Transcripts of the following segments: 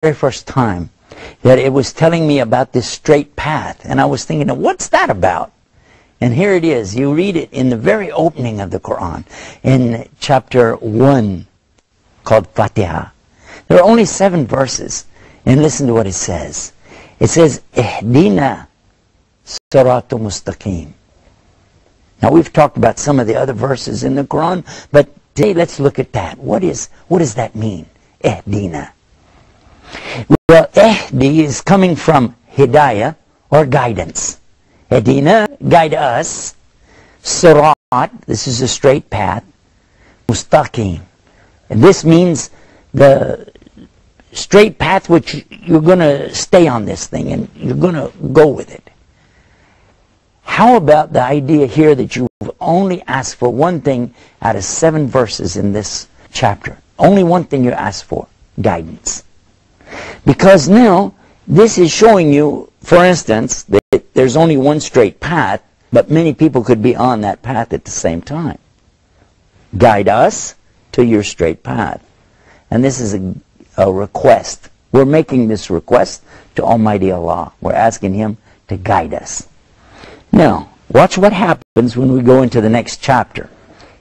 very first time that it was telling me about this straight path. And I was thinking, what's that about? And here it is. You read it in the very opening of the Quran, in chapter 1, called Fatiha. There are only 7 verses. And listen to what it says. It says, Ihdina Sirata Mustaqim. Now we've talked about some of the other verses in the Quran, but today let's look at that. What does that mean? Ihdina. Well, Ihdi is coming from Hidayah, or guidance. Ihdina, guide us. Sirat, this is a straight path. Mustaqim. And this means the straight path which you're going to stay on this thing and you're going to go with it. How about the idea here that you've only asked for one thing out of 7 verses in this chapter? Only one thing you ask for, guidance. Because now this is showing you, for instance, that there's only one straight path, but many people could be on that path at the same time. Guide us to your straight path. And this is a request. We're making this request to Almighty Allah. We're asking Him to guide us. Now, watch what happens when we go into the next chapter.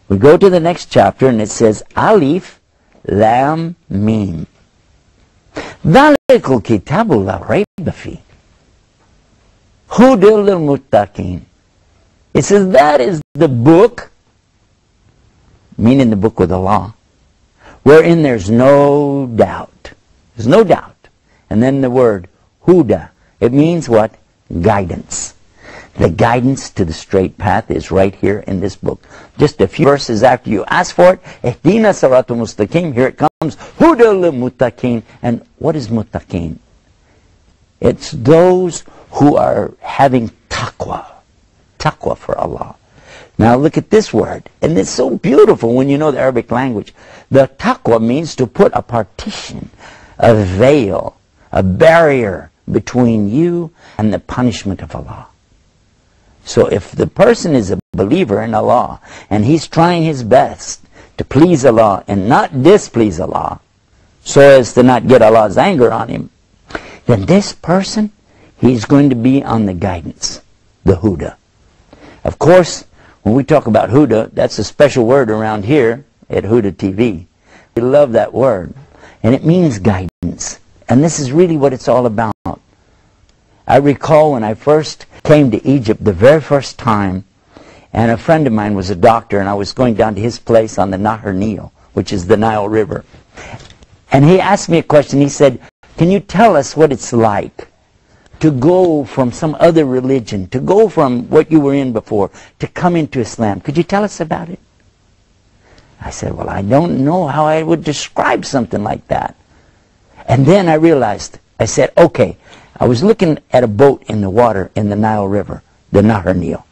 We go to the next chapter and it says, Alif Lam Mim. Dhalikul kitabu la rayba fi. Huda lil muttaqin. It says that is the book, meaning the book with Allah, wherein there's no doubt. There's no doubt. And then the word Huda. It means what? Guidance. The guidance to the straight path is right here in this book. Just a few verses after you ask for it, Ihdina Siratal Mustaqim, here it comes, Huda lil muttaqin. And what is muttaqin? It's those who are having taqwa. Taqwa for Allah. Now look at this word, and it's so beautiful when you know the Arabic language. The taqwa means to put a partition, a veil, a barrier between you and the punishment of Allah. So if the person is a believer in Allah, and he's trying his best to please Allah and not displease Allah, so as to not get Allah's anger on him, then this person, he's going to be on the guidance, the Huda. Of course, when we talk about Huda, that's a special word around here at Huda TV. We love that word. And it means guidance. And this is really what it's all about. I recall when I first came to Egypt the very first time, and a friend of mine was a doctor, and I was going down to his place on the Nile, which is the Nile River. And he asked me a question. He said, can you tell us what it's like to go from some other religion, to go from what you were in before, to come into Islam? Could you tell us about it? I said, well, I don't know how I would describe something like that. And then I realized, I said, okay, I was looking at a boat in the water in the Nile River, the Nile.